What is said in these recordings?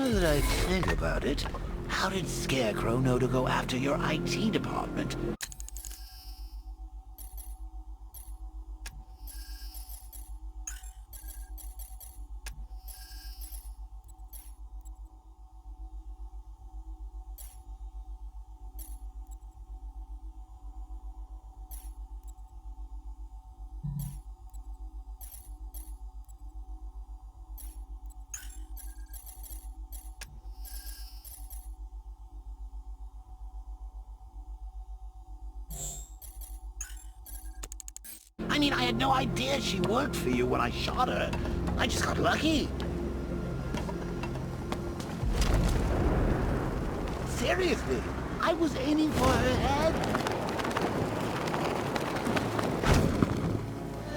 Now that I think about it, how did Scarecrow know to go after your IT department? I mean, I had no idea she worked for you when I shot her. I just got lucky. Seriously, I was aiming for her head.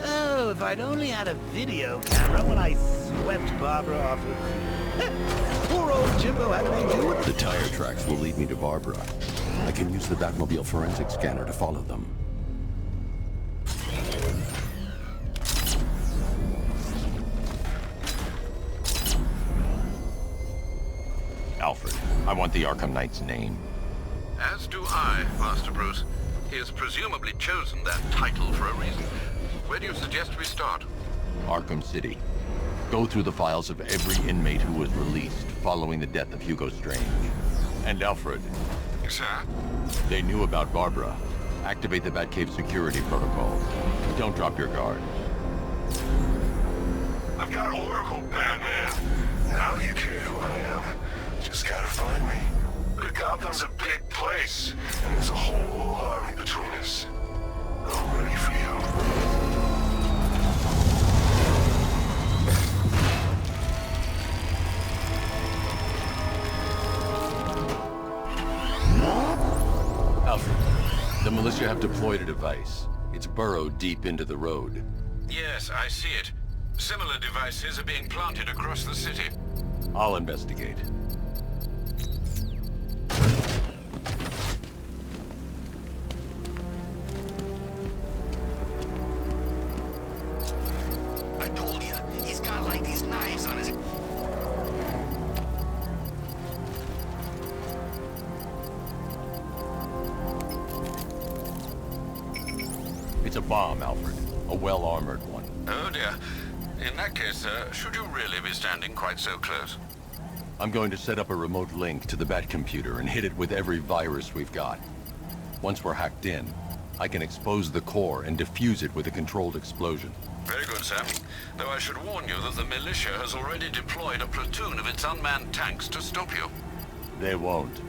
Oh, if I'd only had a video camera when I swept Barbara off her. Poor old Jimbo had to do with The tire tracks will lead me to Barbara. I can use the Batmobile forensic scanner to follow them. Alfred, I want the Arkham Knight's name. As do I, Master Bruce. He has presumably chosen that title for a reason. Where do you suggest we start? Arkham City. Go through the files of every inmate who was released following the death of Hugo Strange. And Alfred. Sir? They knew about Barbara. Activate the Batcave security protocols. Don't drop your guard. I've got Oracle, Batman. Now you care who I am. Just gotta find me. But Gotham's a big place, and there's a whole army between us. I'm ready for you. Alfred, the militia have deployed a device. It's burrowed deep into the road. Yes, I see it. Similar devices are being planted across the city. I'll investigate. I told you, he's got like these knives on his... It's a bomb, Alfred. A well-armored one. Oh dear. In that case, should you really be standing quite so close? I'm going to set up a remote link to the Bat computer and hit it with every virus we've got. Once we're hacked in, I can expose the core and defuse it with a controlled explosion. Very good, sir. Though I should warn you that the militia has already deployed a platoon of its unmanned tanks to stop you. They won't.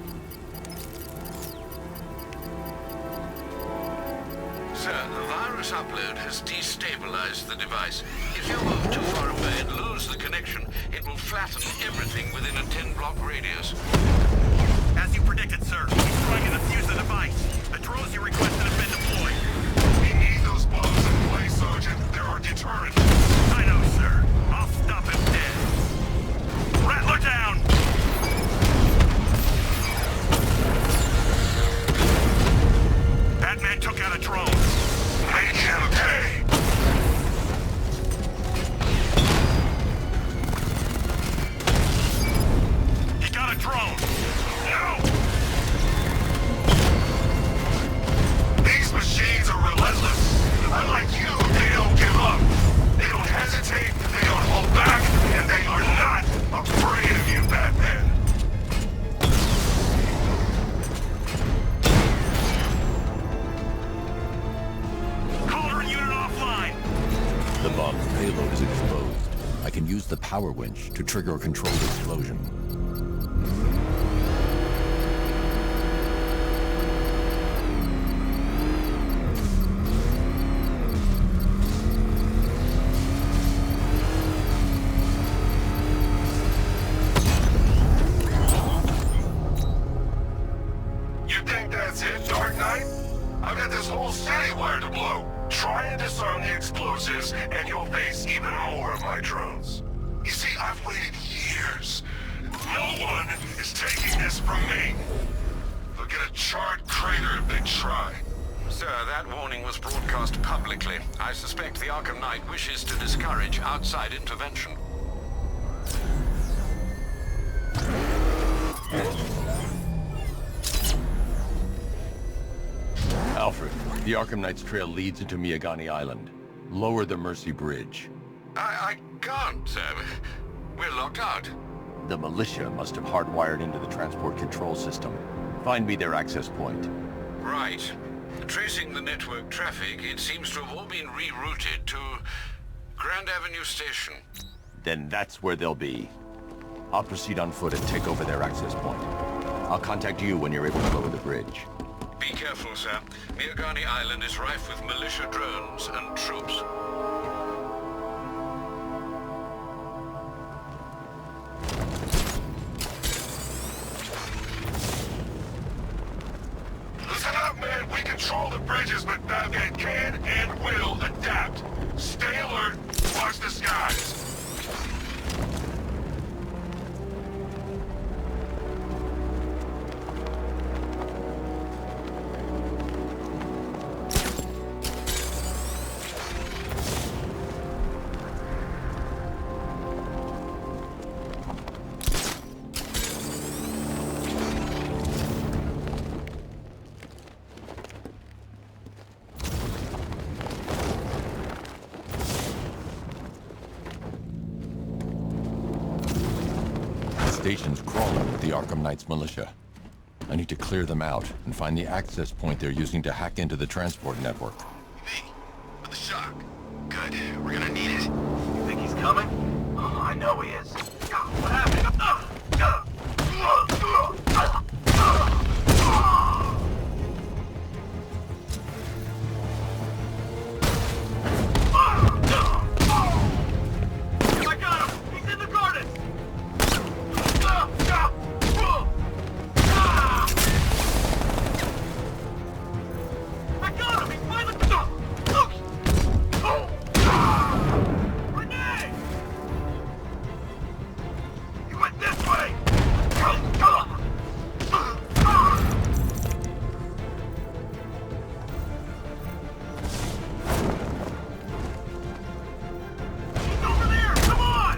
Sir, the virus upload has destabilized the device. If you move too far away and lose the connection, it will flatten everything within a 10-block radius. As you predicted, sir, he's trying to defuse the device. The drones you requested have been deployed. We need those bombs in place, Sergeant. They're our deterrent. I know, sir. I'll stop him dead. Rattler down! Batman took out a drone. Make him pay. He got a drone. No! These machines are relentless. Unlike you, they don't give up. They don't hesitate, they don't hold back, and they are not afraid of you, Batman. Cauldron unit offline. The bomb's payload is exposed. I can use the power winch to trigger a controlled explosion. You think that's it, Dark Knight? I've got this whole city wired to blow. Try and disarm the explosives, and you'll face even more of my drones. You see, I've waited years. No one is taking this from me. They'll get a charred crater if they try. Sir, that warning was broadcast publicly. I suspect the Arkham Knight wishes to discourage outside intervention. Alfred, the Arkham Knight's trail leads into Miagani Island. Lower the Mercy Bridge. I can't, sir. We're locked out. The militia must have hardwired into the transport control system. Find me their access point. Right. Tracing the network traffic, it seems to have all been rerouted to Grand Avenue Station. Then that's where they'll be. I'll proceed on foot and take over their access point. I'll contact you when you're able to lower the bridge. Be careful, sir. Miagani Island is rife with militia drones and troops. Listen up, man. We control the bridges, but Batman can and will adapt. Stay alert. Watch the skies. The station's crawling with the Arkham Knight's militia. I need to clear them out and find the access point they're using to hack into the transport network. Me. With the shock. Good. We're gonna need it. You think he's coming? Oh, I know he is. What happened? I got him! He's in the garden! I got him! He's by the... Renee! You went this way! He's over there! Come on!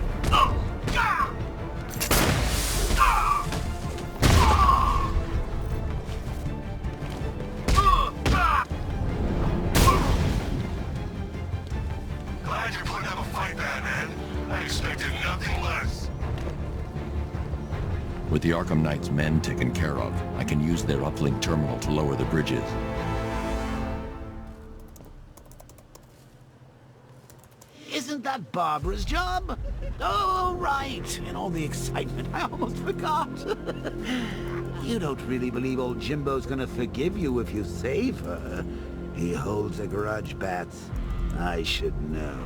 Glad you're putting up a fight, Batman. I expected nothing less. With the Arkham Knight's men taken care of, I can use their uplink terminal to lower the bridges. Isn't that Barbara's job? Oh, right. In all the excitement, I almost forgot. You don't really believe old Jimbo's gonna forgive you if you save her. He holds a grudge, Bats. I should know.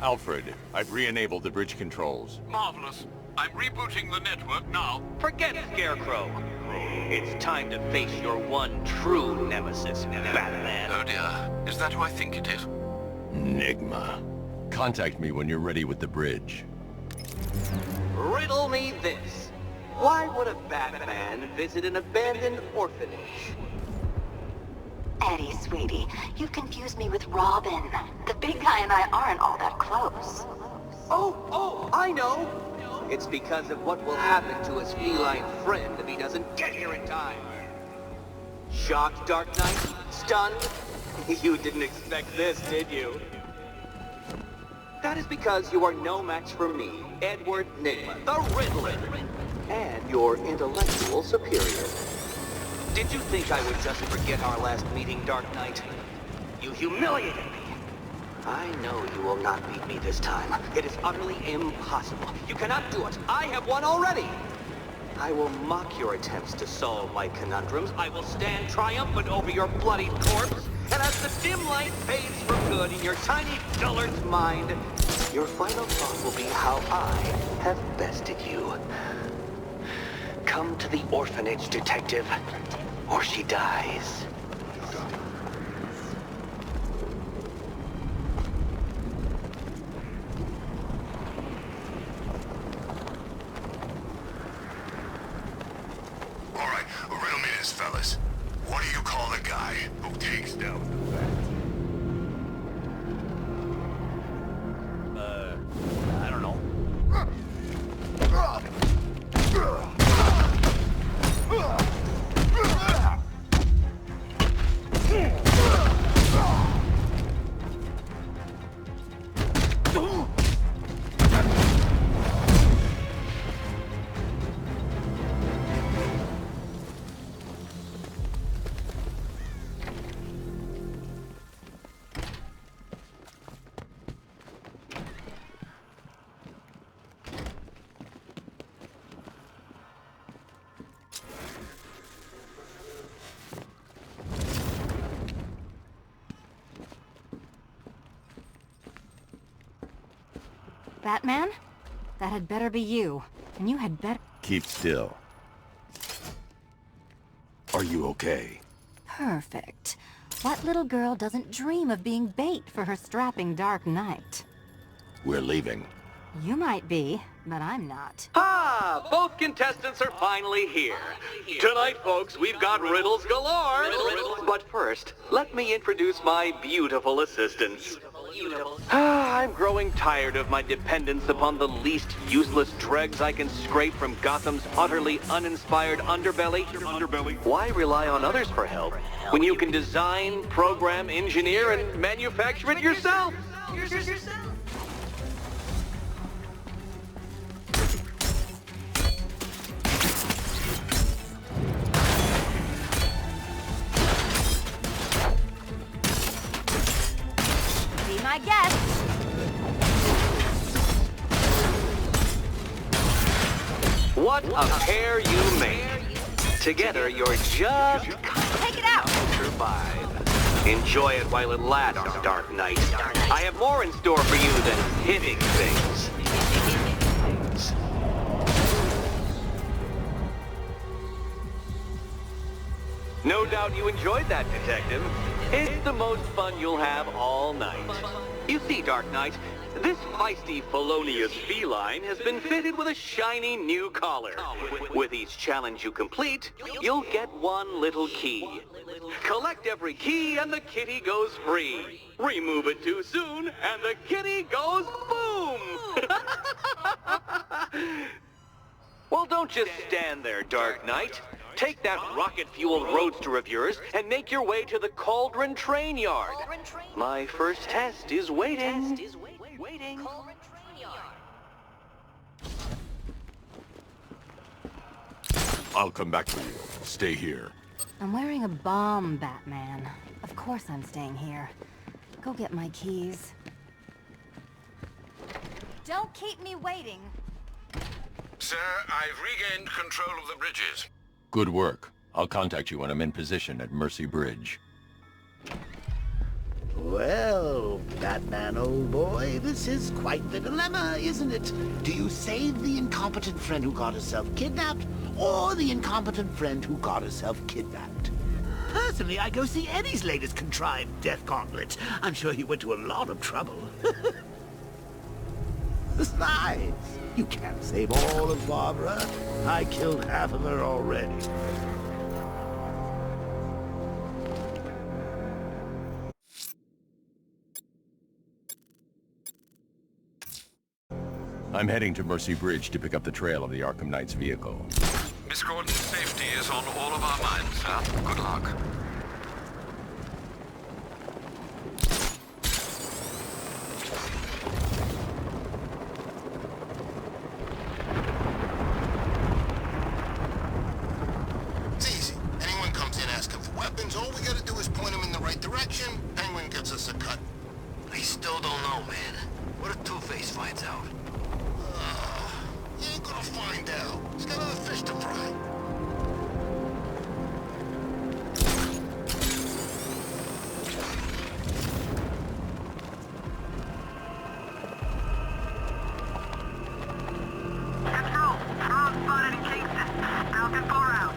Alfred, I've re-enabled the bridge controls. Marvelous. I'm rebooting the network now. Forget Scarecrow. It's time to face your one true nemesis, Batman. Oh dear. Is that who I think it is? Enigma. Contact me when you're ready with the bridge. Riddle me this. Why would a Batman visit an abandoned orphanage? Eddie, sweetie, you confused me with Robin. The big guy and I aren't all that close. Oh, I know! It's because of what will happen to his feline friend if he doesn't get here in time. Shocked, Dark Knight? Stunned? You didn't expect this, did you? That is because you are no match for me, Edward Nigma, the Riddler, and your intellectual superior. Did you think I would just forget our last meeting, Dark Knight? You humiliated me. I know you will not beat me this time. It is utterly impossible. You cannot do it. I have won already. I will mock your attempts to solve my conundrums. I will stand triumphant over your bloodied corpse. And as the dim light fades for good in your tiny dullard's mind, your final thought will be how I have bested you. Come to the orphanage, detective, or she dies. All right, riddle me this, fellas. What do you call the guy who takes down the bat? I don't know. Batman? That had better be you. And you had better... Keep still. Are you okay? Perfect. What little girl doesn't dream of being bait for her strapping Dark Knight? We're leaving. You might be, but I'm not. Ah, both contestants are finally here. Tonight, folks, we've got riddles galore. But first, let me introduce my beautiful assistants. I'm growing tired of my dependence upon the least useless dregs I can scrape from Gotham's utterly uninspired underbelly. Why rely on others for help when you can design, program, engineer, and manufacture it yourself? Be my guest. What a pair you make. Together, you're just... Take it out! Survive. Enjoy it while it lasts, Dark Knight. I have more in store for you than hitting things. No doubt you enjoyed that, Detective. It's the most fun you'll have all night. You see, Dark Knight, this feisty, felonious feline has been fitted with a shiny new collar. With each challenge you complete, you'll get one little key. Collect every key and the kitty goes free. Remove it too soon and the kitty goes boom! Well, don't just stand there, Dark Knight. Take that rocket-fueled roadster of yours and make your way to the Cauldron Train Yard. My first test is waiting. I'll come back for you. Stay here. I'm wearing a bomb, Batman. Of course I'm staying here. Go get my keys. Don't keep me waiting. Sir, I've regained control of the bridges. Good work. I'll contact you when I'm in position at Mercy Bridge. Well, Batman, old boy, this is quite the dilemma, isn't it? Do you save the incompetent friend who got herself kidnapped, or the incompetent friend who got herself kidnapped? Personally, I go see Eddie's latest contrived death gauntlet. I'm sure he went to a lot of trouble. Besides, you can't save all of Barbara. I killed half of her already. I'm heading to Mercy Bridge to pick up the trail of the Arkham Knight's vehicle. Miss Gordon's safety is on all of our minds, sir. Good luck. It's easy. Anyone comes in asking for weapons, all we gotta do is point them in the right direction. Penguin gives us a cut. I still don't know, man. What if Two-Face finds out? You ain't gonna find out. He's got other fish to fry. Control. Wrong spotted in Kingston. Falcon 4 out.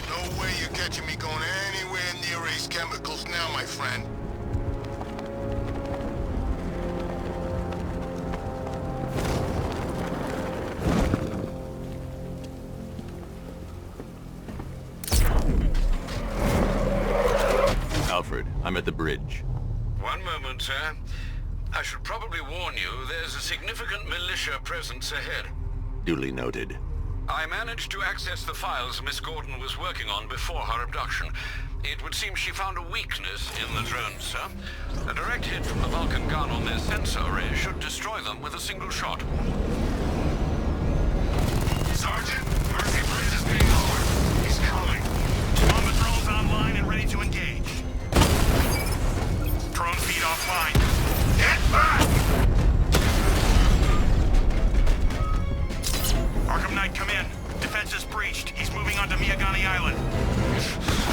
No way you're catching me going anywhere near Ace Chemicals now, my friend. Alfred, I'm at the bridge. One moment, sir. I should probably warn you, there's a significant militia presence ahead. Duly noted. I managed to access the files Miss Gordon was working on before her abduction. It would seem she found a weakness in the drones, sir. A direct hit from the Vulcan gun on their sensor array should destroy them with a single shot. Sergeant, Mercy Bridge is being lowered. He's coming. Bomb patrol's online and ready to engage. Drone feed offline. Get back! Arkham Knight, come in. defense is breached. He's moving onto Miyagani Island.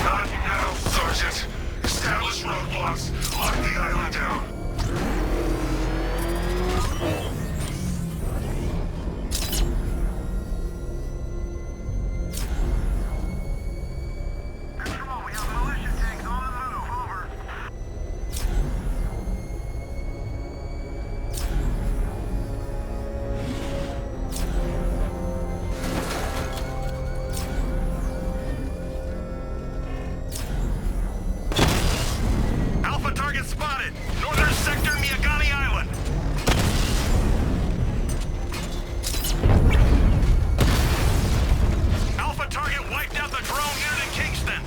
Not now, Sergeant. Establish roadblocks. Lock the island down. Spotted! Northern sector, Miyagani Island! Alpha target wiped out the drone unit in Kingston!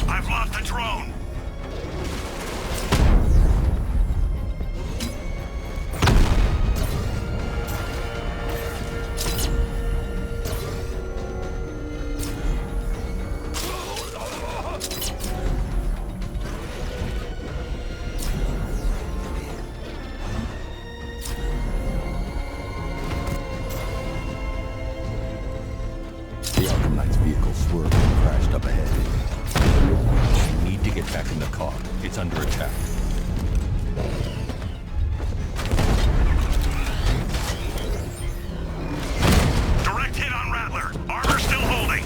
I've lost the drone! The Arkham Knight's vehicle swerved and crashed up ahead. I need to get back in the car. It's under attack. Direct hit on Rattler. Armor still holding.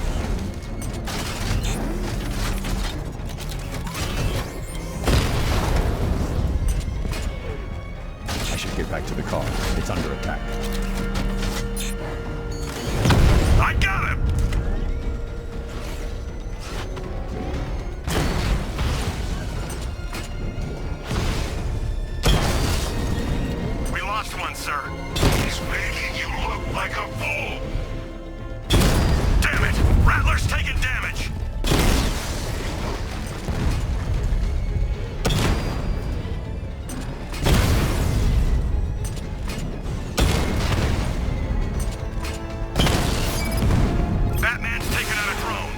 I should get back to the car. It's under attack. I got him! We lost one, sir. He's making you look like a fool. Damn it! Rattler's taking damage! Batman's taking out a drone.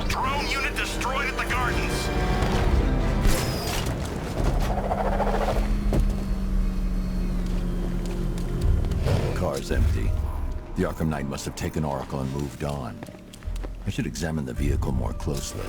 Drone unit destroyed at the gardens. The car's empty. The Arkham Knight must have taken Oracle and moved on. I should examine the vehicle more closely.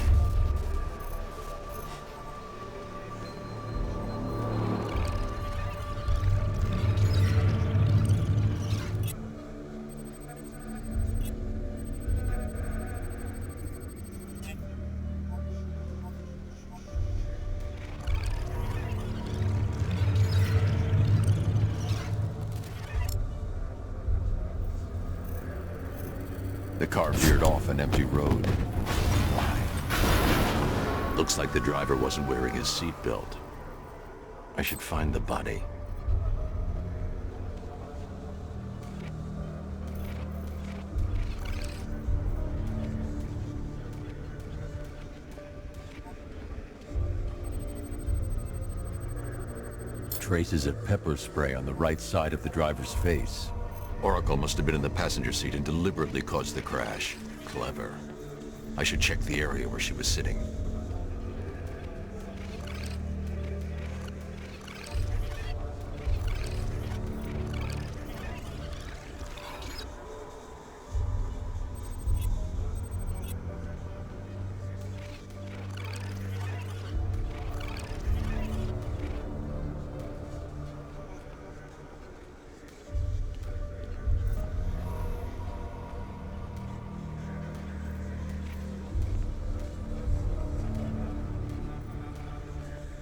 The car veered off an empty road. Why? Looks like the driver wasn't wearing his seatbelt. I should find the body. Traces of pepper spray on the right side of the driver's face. Oracle must have been in the passenger seat and deliberately caused the crash. Clever. I should check the area where she was sitting.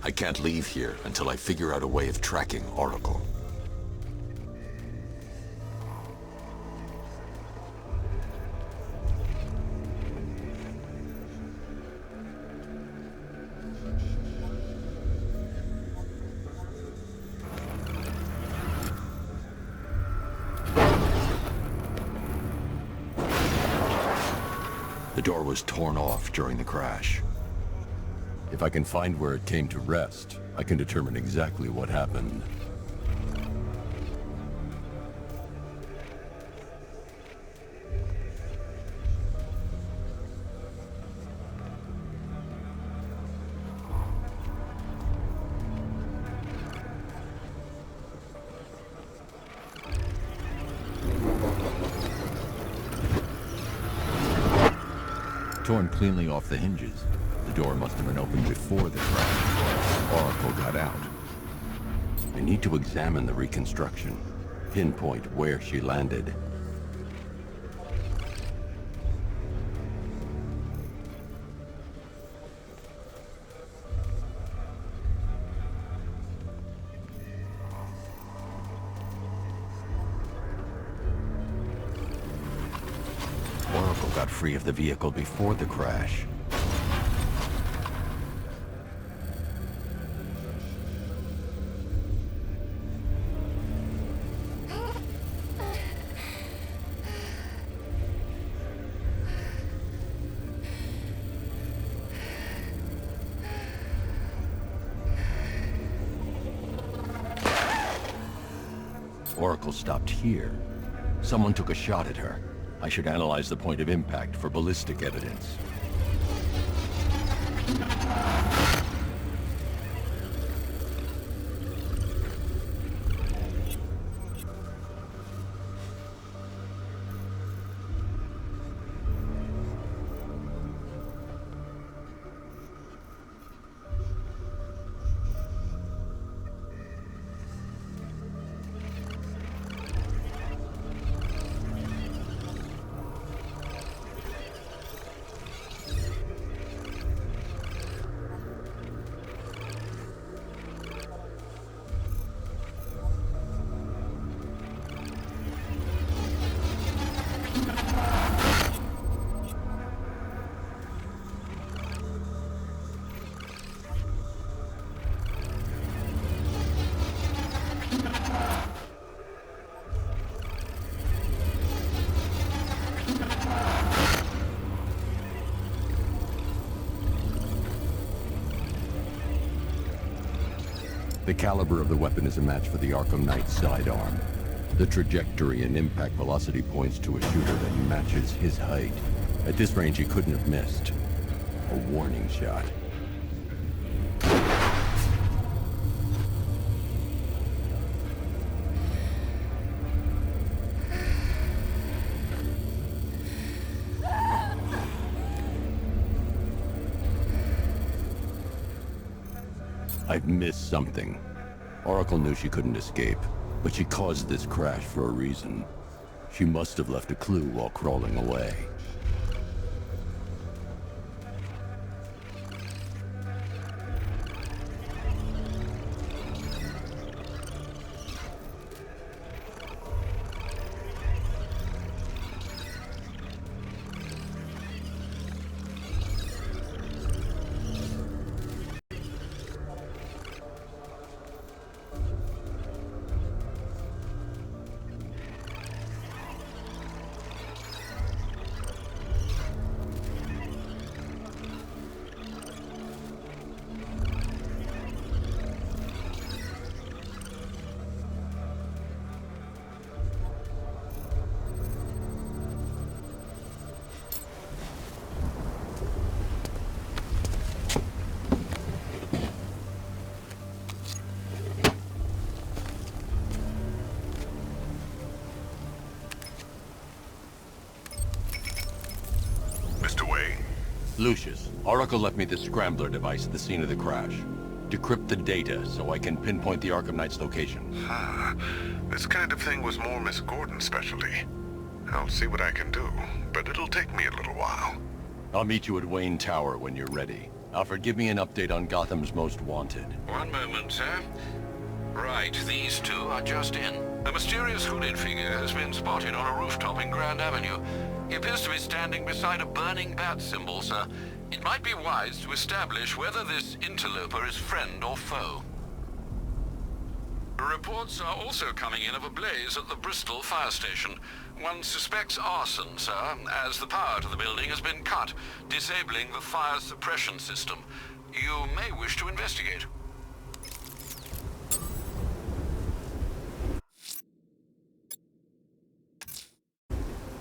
I can't leave here until I figure out a way of tracking Oracle. The door was torn off during the crash. If I can find where it came to rest, I can determine exactly what happened. torn cleanly off the hinges. The door must have been opened before the crash. Oracle got out. I need to examine the reconstruction, pinpoint where she landed. Oracle got free of the vehicle before the crash. Oracle stopped here. Someone took a shot at her. I should analyze the point of impact for ballistic evidence. The caliber of the weapon is a match for the Arkham Knight sidearm. The trajectory and impact velocity points to a shooter that matches his height. At this range, he couldn't have missed. A warning shot. I've missed something. Oracle knew she couldn't escape, but she caused this crash for a reason. She must have left a clue while crawling away. Lucius, Oracle left me the scrambler device at the scene of the crash. Decrypt the data so I can pinpoint the Arkham Knight's location. This kind of thing was more Miss Gordon's specialty. I'll see what I can do, but it'll take me a little while. I'll meet you at Wayne Tower when you're ready. Alfred, give me an update on Gotham's Most Wanted. One moment, sir. Right, these two are just in. A mysterious hooded figure has been spotted on a rooftop in Grand Avenue. He appears to be standing beside a burning bat symbol, sir. It might be wise to establish whether this interloper is friend or foe. Reports are also coming in of a blaze at the Bristol fire station. One suspects arson, sir, as the power to the building has been cut, disabling the fire suppression system. You may wish to investigate.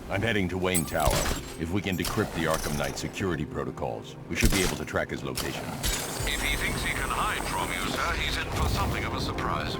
I'm heading to Wayne Tower. If we can decrypt the Arkham Knight security protocols, we should be able to track his location. If he thinks he can hide from you, sir, he's in for something of a surprise.